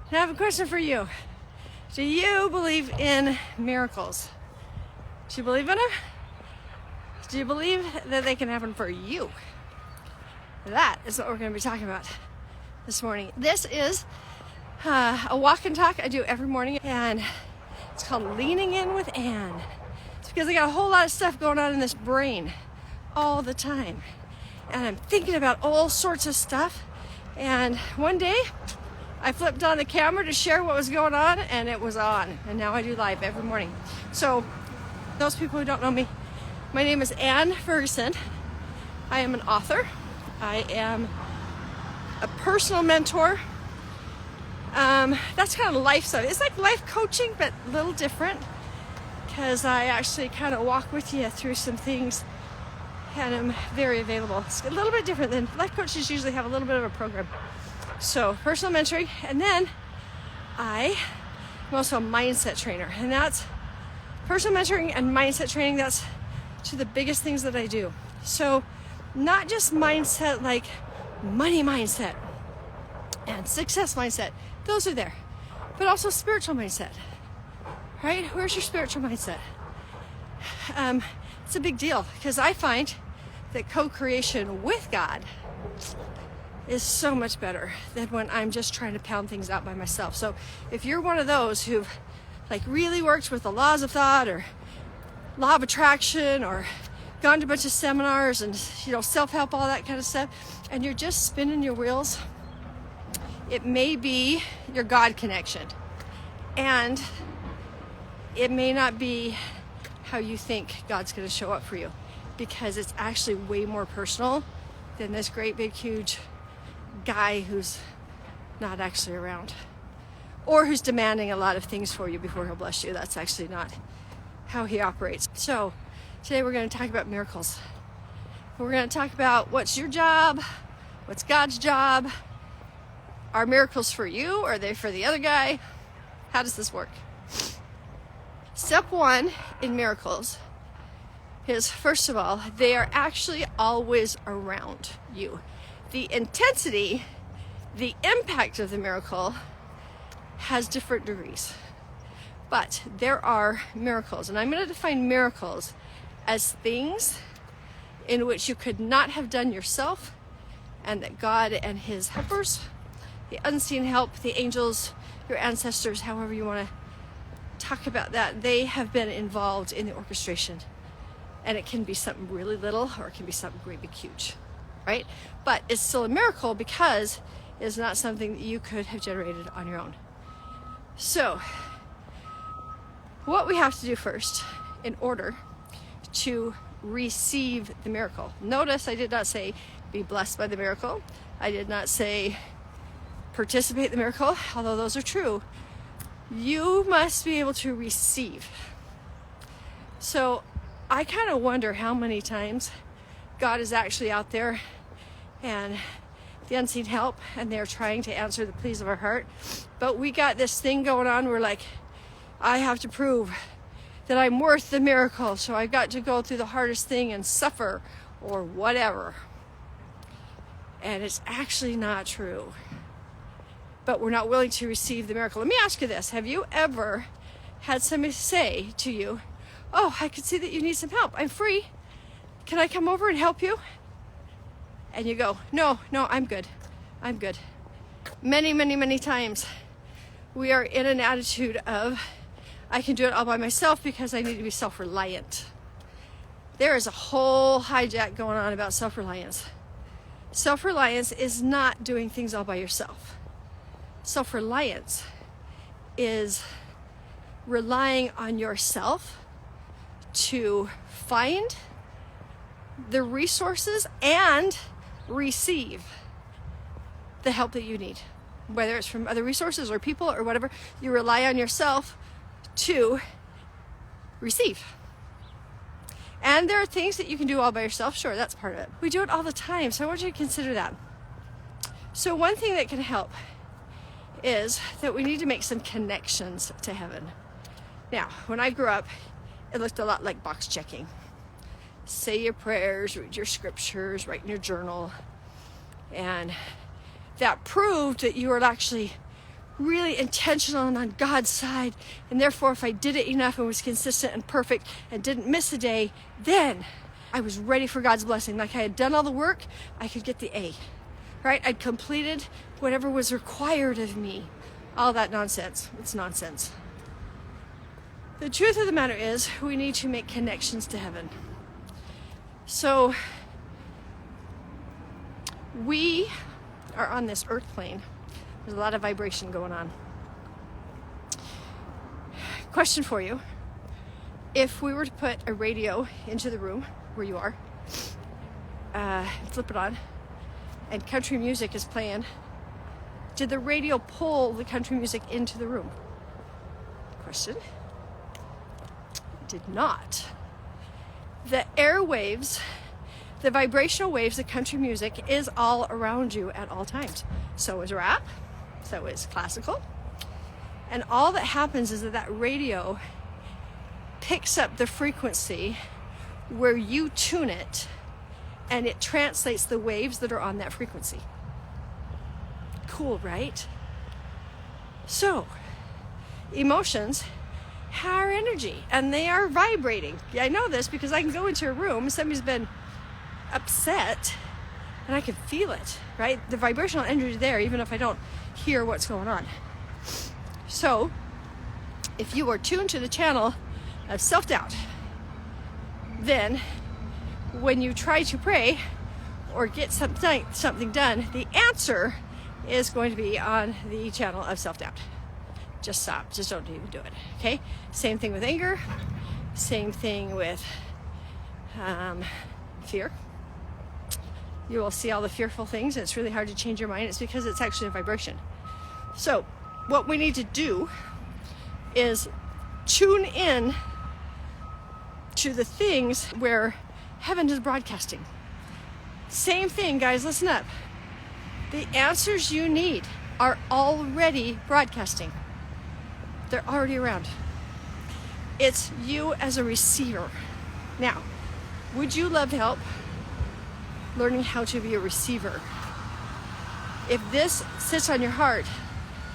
And I have a question for you. Do you believe in miracles? Do you believe in them? Do you believe that they can happen for you? That is what we're going to be talking about this morning. This is a walk and talk I do every morning, and it's called Leaning In with Ann. It's because I got a whole lot of stuff going on in this brain all the time, and I'm thinking about all sorts of stuff. And one day I flipped on the camera to share what was going on, and it was on, and now I do live every morning. So those people who don't know me, my name is Ann Ferguson. I am an author. I am a personal mentor. That's kind of life stuff. It's like life coaching, but a little different, because I actually kind of walk with you through some things, and I'm very available. It's a little bit different than life coaches usually have a little bit of a program. So personal mentoring, and then I'm also a mindset trainer, and that's personal mentoring and mindset training. That's two of the biggest things that I do. So not just mindset like money mindset and success mindset, those are there, but also spiritual mindset, right? Where's your spiritual mindset? It's a big deal, because I find that co-creation with God is so much better than when I'm just trying to pound things out by myself. So if you're one of those who've like really worked with the laws of thought or law of attraction, or gone to a bunch of seminars and, self-help, all that kind of stuff, and you're just spinning your wheels, it may be your God connection. And it may not be how you think God's going to show up for you, because it's actually way more personal than this great big huge guy who's not actually around, or who's demanding a lot of things for you before he'll bless you. That's actually not how he operates. So today we're going to talk about miracles. We're going to talk about what's your job, what's God's job. Are miracles for you, or are they for the other guy? How does this work? Step one in miracles is, first of all, they are actually always around you. The intensity, the impact of the miracle has different degrees. But there are miracles, and I'm going to define miracles as things in which you could not have done yourself, and that God and his helpers, the unseen help, the angels, your ancestors, however you want to talk about that, they have been involved in the orchestration. And it can be something really little, or it can be something great big huge, right? But it's still a miracle, because it's not something that you could have generated on your own. So what we have to do first in order to receive the miracle. Notice I did not say be blessed by the miracle. I did not say participate in the miracle, although those are true. You must be able to receive. So I kind of wonder how many times God is actually out there and the unseen help, and they're trying to answer the pleas of our heart. But we got this thing going on. We're like, I have to prove that I'm worth the miracle, so I've got to go through the hardest thing and suffer or whatever. And it's actually not true. But we're not willing to receive the miracle. Let me ask you this. Have you ever had somebody say to you, oh, I can see that you need some help. I'm free. Can I come over and help you? And you go, no, I'm good. I'm good. Many, many, many times we are in an attitude of, I can do it all by myself because I need to be self-reliant. There is a whole hijack going on about self-reliance. Self-reliance is not doing things all by yourself. Self-reliance is relying on yourself to find the resources and receive the help that you need, whether it's from other resources or people or whatever. You rely on yourself to receive. And there are things that you can do all by yourself. Sure, that's part of it. We do it all the time, so I want you to consider that. So one thing that can help is that we need to make some connections to heaven. Now, when I grew up, it looked a lot like box checking. Say your prayers, read your scriptures, write in your journal. And that proved that you were actually really intentional and on God's side, and therefore if I did it enough and was consistent and perfect and didn't miss a day, then I was ready for God's blessing. Like I had done all the work, I could get the A, right? I'd completed whatever was required of me. All that nonsense. It's nonsense. The truth of the matter is we need to make connections to heaven. So we are on this earth plane. There's a lot of vibration going on. Question for you. If we were to put a radio into the room where you are, flip it on, and country music is playing, did the radio pull the country music into the room? Question. It did not. The airwaves, the vibrational waves of country music is all around you at all times. So is rap, so is classical. And all that happens is that radio picks up the frequency where you tune it, and it translates the waves that are on that frequency. Cool, right? So, emotions are energy, and they are vibrating. I know this because I can go into a room, somebody's been upset, and I can feel it, right? The vibrational energy there, even if I don't hear what's going on. So, if you are tuned to the channel of self-doubt, then when you try to pray or get something done, the answer is going to be on the channel of self-doubt. Just stop. Just don't even do it. Okay? Same thing with anger. Same thing with fear. You will see all the fearful things, and it's really hard to change your mind. It's because it's actually a vibration. So, what we need to do is tune in to the things where heaven is broadcasting. Same thing, guys, listen up. The answers you need are already broadcasting. They're already around. It's you as a receiver. Now, would you love help learning how to be a receiver? If this sits on your heart,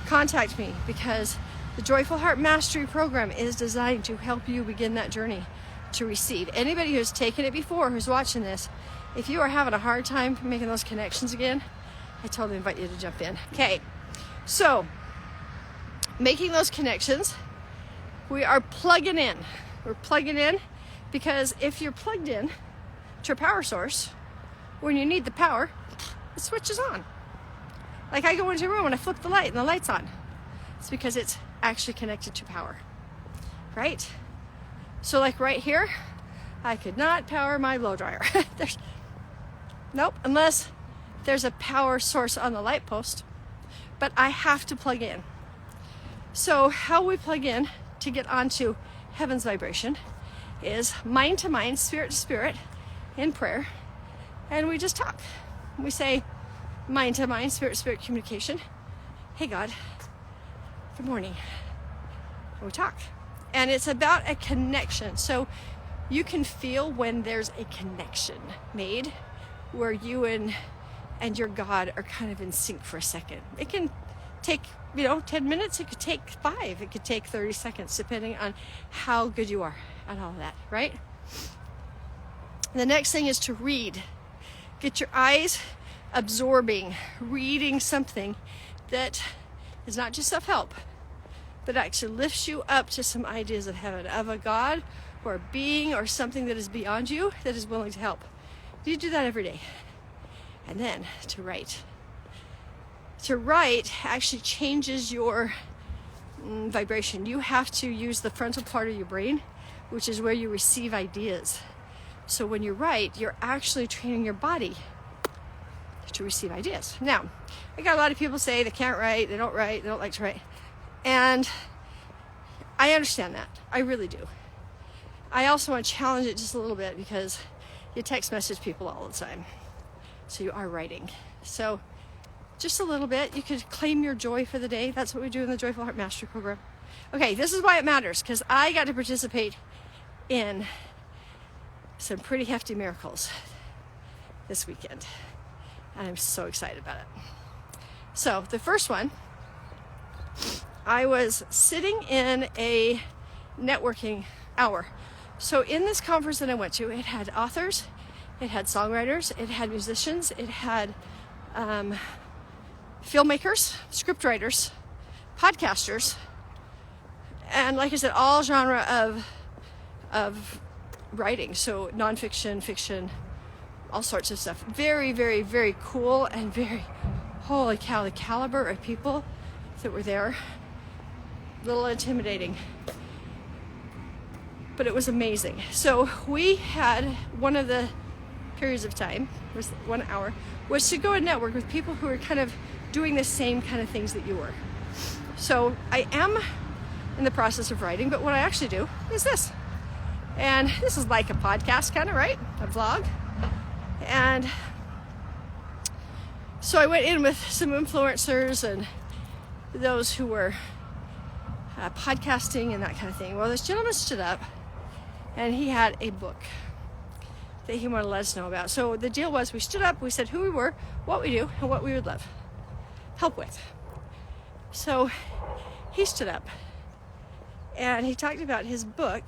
contact me, because the Joyful Heart Mastery Program is designed to help you begin that journey to receive. Anybody who's taken it before, who's watching this, if you are having a hard time making those connections again, I totally invite you to jump in. Okay, so making those connections, we are plugging in. We're plugging in because if you're plugged in to a power source, when you need the power, it switches on. Like I go into a room and I flip the light and the light's on. It's because it's actually connected to power, right? So like right here, I could not power my blow dryer. Nope, unless there's a power source on the light post, but I have to plug in. So how we plug in to get onto heaven's vibration is mind to mind, spirit to spirit in prayer, and we just talk. We say mind to mind, spirit to spirit communication. Hey God, good morning. And we talk. And it's about a connection. So you can feel when there's a connection made where you and your God are kind of in sync for a second. It can take, 10 minutes. It could take 5. It could take 30 seconds, depending on how good you are at all of that, right? The next thing is to read. Get your eyes absorbing, reading something that is not just self-help, but actually lifts you up to some ideas of heaven, of a God or a being or something that is beyond you that is willing to help. You do that every day. And then to write. To write actually changes your vibration. You have to use the frontal part of your brain, which is where you receive ideas. So when you write, you're actually training your body to receive ideas. Now, I got a lot of people say they can't write, they don't like to write. And I understand that. I really do. I also want to challenge it just a little bit because you text message people all the time. So you are writing. So just a little bit. You could claim your joy for the day. That's what we do in the Joyful Heart Mastery Program. Okay, this is why it matters, because I got to participate in some pretty hefty miracles this weekend. And I'm so excited about it. So the first one I was sitting in a networking hour. So in this conference that I went to, it had authors, it had songwriters, it had musicians, it had filmmakers, scriptwriters, podcasters, and like I said, all genre of writing. So nonfiction, fiction, all sorts of stuff. Very, very, very cool, and very, holy cow, the caliber of people that were there. A little intimidating, but it was amazing. So we had one of the periods of time, was 1 hour, was to go and network with people who are kind of doing the same kind of things that you were. So I am in the process of writing, but what I actually do is this. And this is like a podcast kind of, right? A vlog. And so I went in with some influencers and those who were podcasting and that kind of thing. Well, this gentleman stood up and he had a book that he wanted to let us know about. So the deal was, we stood up, we said who we were, what we do, and what we would love help with. So he stood up and he talked about his book,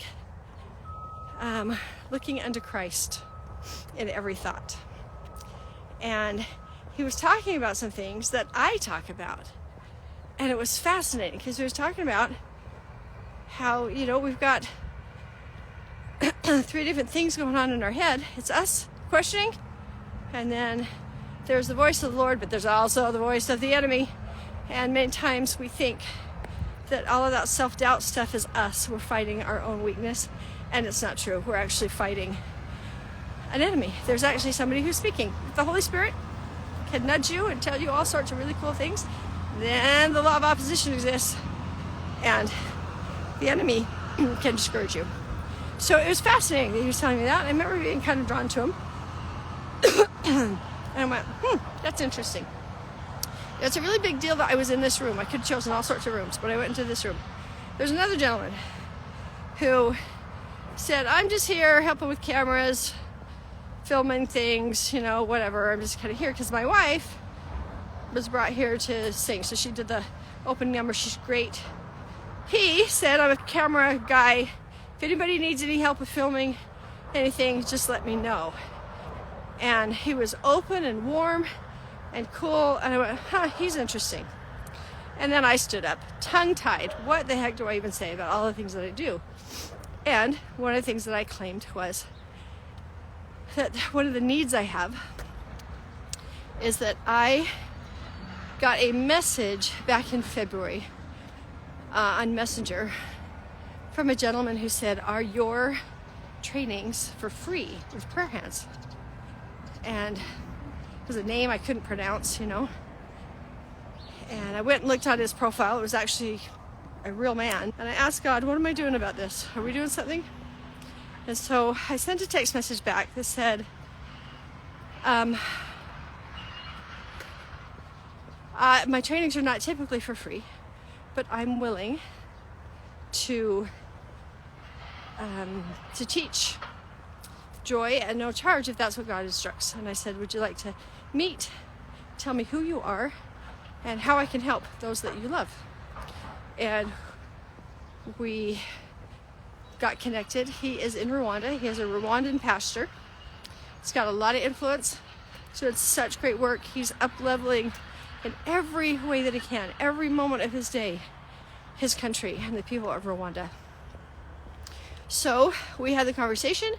Looking Unto Christ in Every Thought. And he was talking about some things that I talk about. And it was fascinating because he was talking about how, we've got 3 different things going on in our head. It's us questioning, and then there's the voice of the Lord, but there's also the voice of the enemy. And many times we think that all of that self-doubt stuff is us. We're fighting our own weakness, and it's not true. We're actually fighting an enemy. There's actually somebody who's speaking. The Holy Spirit can nudge you and tell you all sorts of really cool things. Then the law of opposition exists, and the enemy can discourage you. So it was fascinating that he was telling me that. I remember being kind of drawn to him. And I went, that's interesting. It's a really big deal that I was in this room. I could have chosen all sorts of rooms, but I went into this room. There's another gentleman who said, I'm just here helping with cameras, filming things, whatever. I'm just kind of here because my wife was brought here to sing. So she did the opening number. She's great. He said, I'm a camera guy. If anybody needs any help with filming anything, just let me know. And he was open and warm and cool. And I went, he's interesting. And then I stood up, tongue-tied. What the heck do I even say about all the things that I do? And one of the things that I claimed was that one of the needs I have is that I got a message back in February on Messenger from a gentleman who said, are your trainings for free with prayer hands? And it was a name I couldn't pronounce, And I went and looked at his profile. It was actually a real man. And I asked God, what am I doing about this? Are we doing something? And so I sent a text message back that said, my trainings are not typically for free, but I'm willing to teach joy at no charge if that's what God instructs. And I said, would you like to meet? Tell me who you are and how I can help those that you love. And we got connected. He is in Rwanda. He is a Rwandan pastor. He's got a lot of influence. So it's such great work. He's up-leveling in every way that he can, every moment of his day, his country and the people of Rwanda. So we had the conversation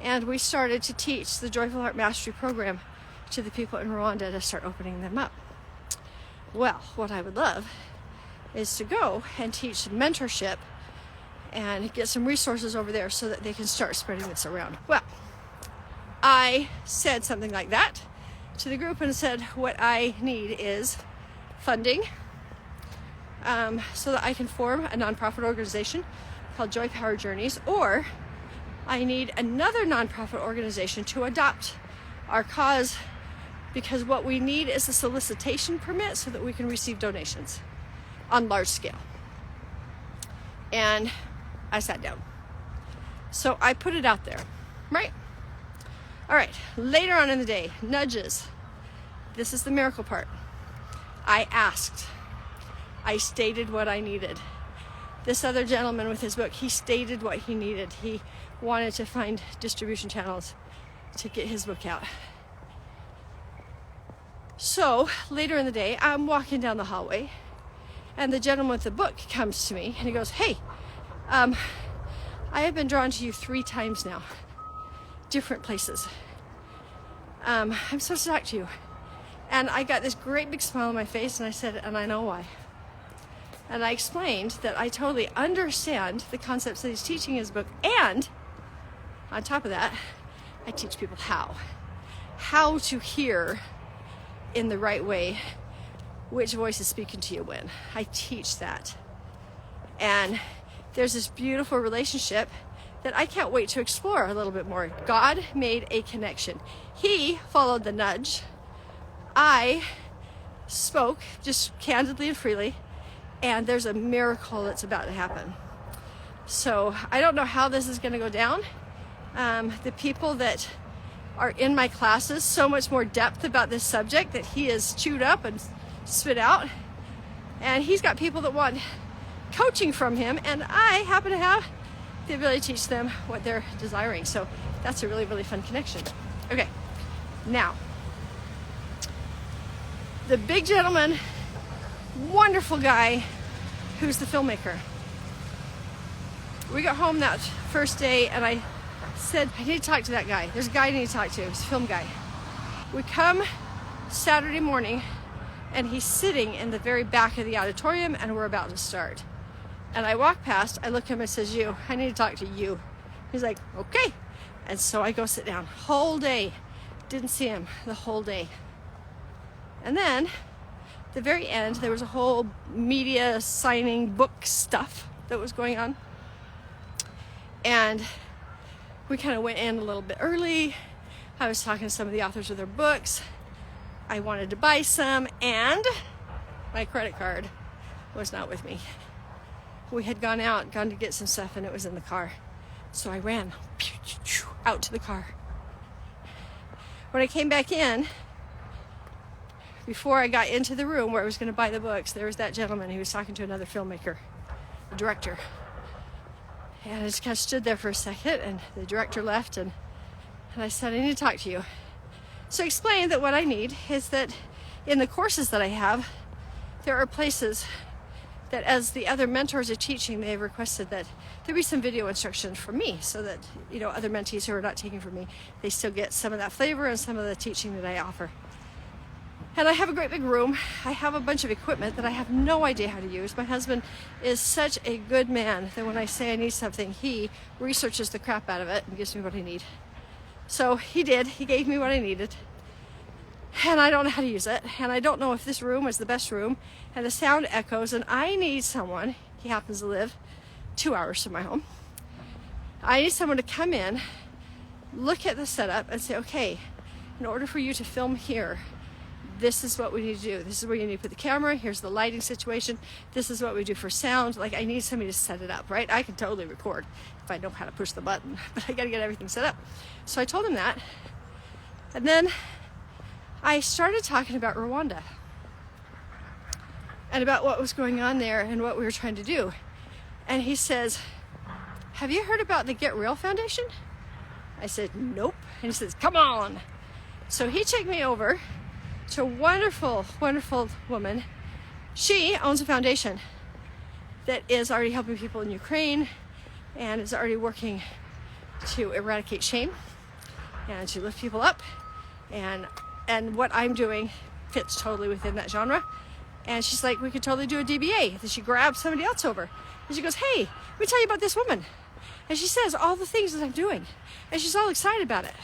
and we started to teach the Joyful Heart Mastery Program to the people in Rwanda to start opening them up. Well, what I would love is to go and teach mentorship and get some resources over there so that they can start spreading this around. Well, I said something like that to the group and said what I need is funding so that I can form a nonprofit organization called Joy Power Journeys, or I need another nonprofit organization to adopt our cause, because what we need is a solicitation permit so that we can receive donations on large scale. And I sat down. So I put it out there, right? All right, later on in the day, nudges. This is the miracle part. I asked, I stated what I needed. This other gentleman with his book, he stated what he needed. He wanted to find distribution channels to get his book out. So later in the day, I'm walking down the hallway, and the gentleman with the book comes to me and he goes, "Hey, I have been drawn to you 3 times now, different places. I'm supposed to talk to you." And I got this great big smile on my face, and I said, "And I know why." And I explained that I totally understand the concepts that he's teaching in his book, and on top of that, I teach people how to hear in the right way which voice is speaking to you when. I teach that. And there's this beautiful relationship that I can't wait to explore a little bit more. God made a connection. He followed the nudge. I spoke just candidly and freely, and there's a miracle that's about to happen. So I don't know how this is going to go down. The people that are in my classes, so much more depth about this subject that he has chewed up and spit out. And he's got people that want coaching from him, and I happen to have the ability to teach them what they're desiring. So that's a really, really fun connection. Okay, now, the big gentleman, wonderful guy, who's the filmmaker. We got home that first day, and I said, "I need to talk to that guy. There's a guy I need to talk to. He's a film guy." We come Saturday morning, and he's sitting in the very back of the auditorium, and we're about to start. And I walk past, I look at him and says, "You, I need to talk to you." He's like, "Okay." And so I go sit down. Whole day, didn't see him the whole day. And then, the very end, there was a whole media signing book stuff that was going on. And we kind of went in a little bit early. I was talking to some of the authors of their books. I wanted to buy some, and my credit card was not with me. We had gone to get some stuff, and it was in the car. So I ran out to the car. When I came back in, before I got into the room where I was going to buy the books, there was that gentleman who was talking to another filmmaker, a director. And I just kind of stood there for a second, and the director left, and I said, "I need to talk to you." So I explained that what I need is that in the courses that I have, there are places that as the other mentors are teaching, they've requested that there be some video instruction from me, so that, you know, other mentees who are not taking from me, they still get some of that flavor and some of the teaching that I offer. And I have a great big room. I have a bunch of equipment that I have no idea how to use. My husband is such a good man that when I say I need something, he researches the crap out of it and gives me what I need. So he did. He gave me what I needed. And I don't know how to use it. And I don't know if this room is the best room. And the sound echoes. And I need someone, he happens to live 2 hours from my home. I need someone to come in, look at the setup, and say, "Okay, in order for you to film here, this is what we need to do. This is where you need to put the camera. Here's the lighting situation. This is what we do for sound." Like, I need somebody to set it up, right? I can totally record if I know how to push the button, but I got to get everything set up. So I told him that. And then I started talking about Rwanda and about what was going on there and what we were trying to do. And he says, "Have you heard about the Get Real Foundation?" I said, "Nope." And he says, "Come on." So he took me over to a wonderful, wonderful woman. She owns a foundation that is already helping people in Ukraine and is already working to eradicate shame and to lift people up. And what I'm doing fits totally within that genre. And she's like, "We could totally do a DBA." Then she grabs somebody else over. And she goes, "Hey, let me tell you about this woman." And she says all the things that I'm doing. And she's all excited about it.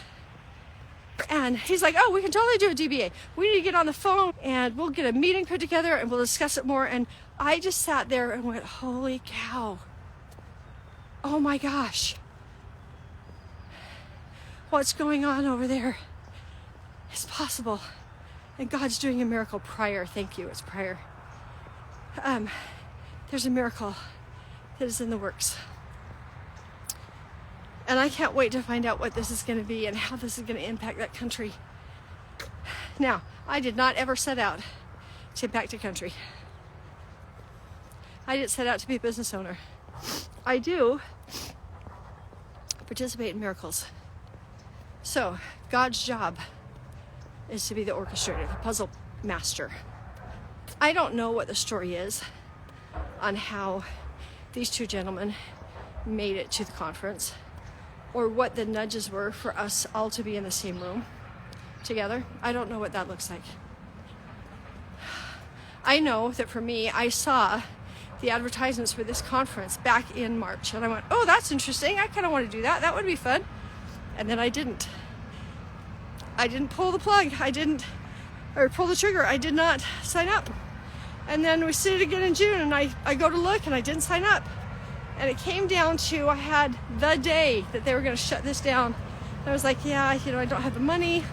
And he's like, "Oh, we can totally do a DBA. We need to get on the phone and we'll get a meeting put together and we'll discuss it more." And I just sat there and went, holy cow. Oh my gosh. What's going on over there is possible. And God's doing a miracle prior. Thank you, it's prior. There's a miracle that is in the works. And I can't wait to find out what this is going to be and how this is going to impact that country. Now, I did not ever set out to impact a country. I didn't set out to be a business owner. I do participate in miracles. So God's job is to be the orchestrator, the puzzle master. I don't know what the story is on how these two gentlemen made it to the conference, or what the nudges were for us all to be in the same room together. I don't know what that looks like. I know that for me, I saw the advertisements for this conference back in March, and I went, oh, that's interesting. I kind of want to do that. That would be fun. And then I didn't pull the plug. Pull the trigger. I did not sign up. And then we see it again in June, and I go to look, and I didn't sign up. And it came down to, I had the day that they were going to shut this down. And I was like, yeah, I don't have the money.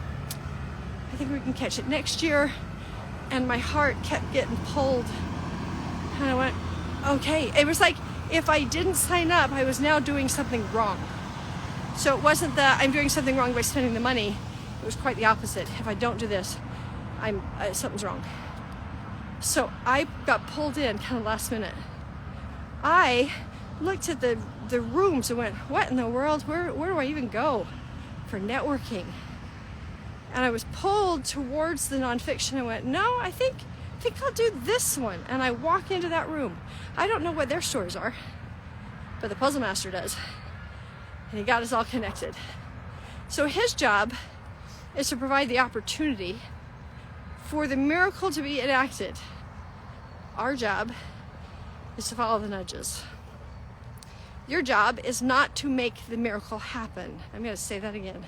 I think we can catch it next year. And my heart kept getting pulled. And I went, okay. It was like, if I didn't sign up, I was now doing something wrong. So it wasn't that I'm doing something wrong by spending the money. It was quite the opposite. If I don't do this, something's wrong. So I got pulled in kind of last minute. I looked at the rooms and went, what in the world? Where do I even go for networking? And I was pulled towards the nonfiction. I went, no, I think I'll do this one. And I walk into that room. I don't know what their stories are, but the puzzle master does. And he got us all connected. So his job is to provide the opportunity for the miracle to be enacted. Our job is to follow the nudges. Your job is not to make the miracle happen. I'm going to say that again.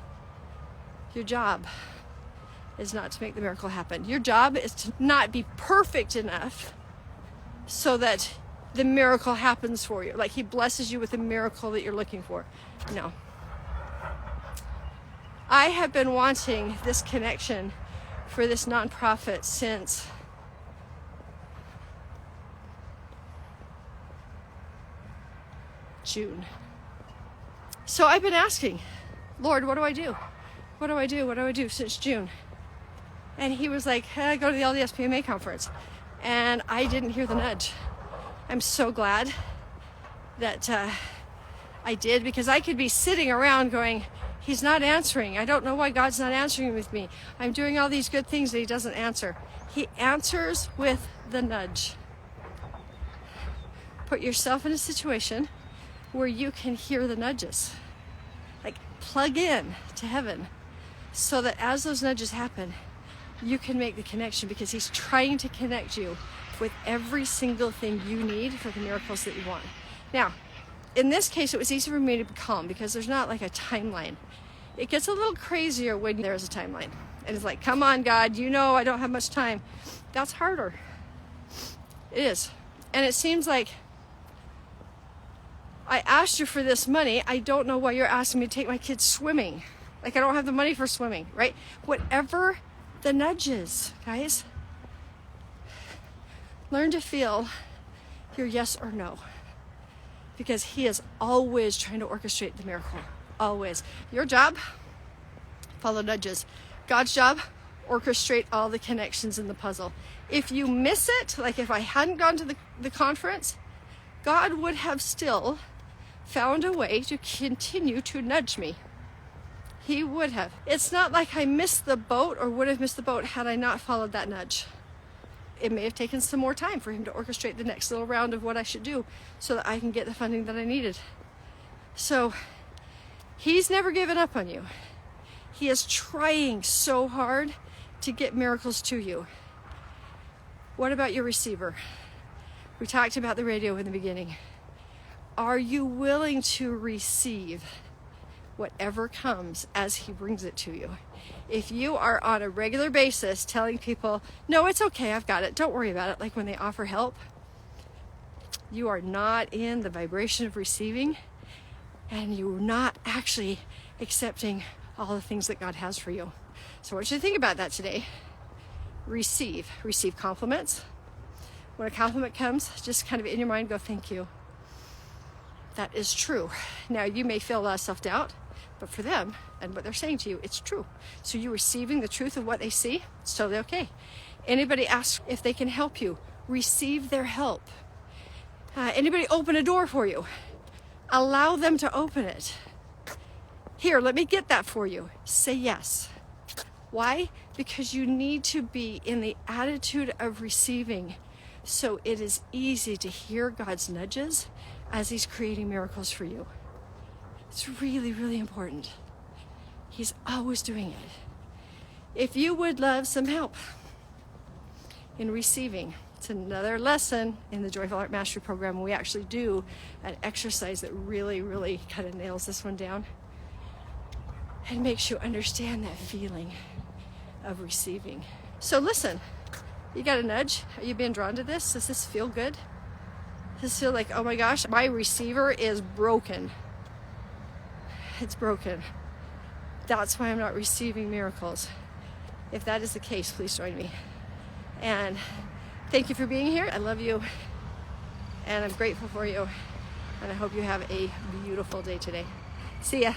Your job is not to make the miracle happen. Your job is to not be perfect enough so that the miracle happens for you. Like he blesses you with the miracle that you're looking for. No. I have been wanting this connection for this nonprofit since June. So I've been asking, Lord, what do I do? What do I do? What do I do since June? And he was like, hey, go to the LDS PMA conference. And I didn't hear the nudge. I'm so glad that I did, because I could be sitting around going, he's not answering. I don't know why God's not answering with me. I'm doing all these good things that he doesn't answer. He answers with the nudge. Put yourself in a situation where you can hear the nudges. Like plug in to heaven so that as those nudges happen, you can make the connection, because he's trying to connect you with every single thing you need for the miracles that you want. Now, in this case, it was easy for me to be calm because there's not like a timeline. It gets a little crazier when there's a timeline. And it's like, come on, God, you know I don't have much time. That's harder. It is. And it seems like I asked you for this money. I don't know why you're asking me to take my kids swimming. Like I don't have the money for swimming, right? Whatever the nudges, guys. Learn to feel your yes or no. Because he is always trying to orchestrate the miracle. Always. Your job, follow nudges. God's job, orchestrate all the connections in the puzzle. If you miss it, like if I hadn't gone to the conference, God would have still found a way to continue to nudge me. He would have. It's not like I missed the boat or would have missed the boat had I not followed that nudge. It may have taken some more time for him to orchestrate the next little round of what I should do so that I can get the funding that I needed. So he's never given up on you. He is trying so hard to get miracles to you. What about your receiver? We talked about the radio in the beginning. Are you willing to receive whatever comes as he brings it to you? If you are on a regular basis telling people, no, it's okay, I've got it, don't worry about it, like when they offer help, you are not in the vibration of receiving, and you're not actually accepting all the things that God has for you. So I want you to think about that today. Receive compliments. When a compliment comes, just kind of in your mind go, thank you. That is true. Now you may feel a lot of self-doubt, but for them and what they're saying to you, it's true. So you're receiving the truth of what they see, it's totally okay. Anybody asks if they can help you, receive their help. Anybody open a door for you? Allow them to open it. Here, let me get that for you. Say yes. Why? Because you need to be in the attitude of receiving, so it is easy to hear God's nudges as He's creating miracles for you. It's really, really important. He's always doing it. If you would love some help in receiving, it's another lesson in the Joyful Heart Mastery Program. We actually do an exercise that really, really kind of nails this one down and makes you understand that feeling of receiving. So listen, you got a nudge? Are you being drawn to this? Does this feel good? Does this feel like, oh my gosh, my receiver is broken? It's broken. That's why I'm not receiving miracles. If that is the case, please join me. And thank you for being here. I love you, and I'm grateful for you, and I hope you have a beautiful day today. See ya.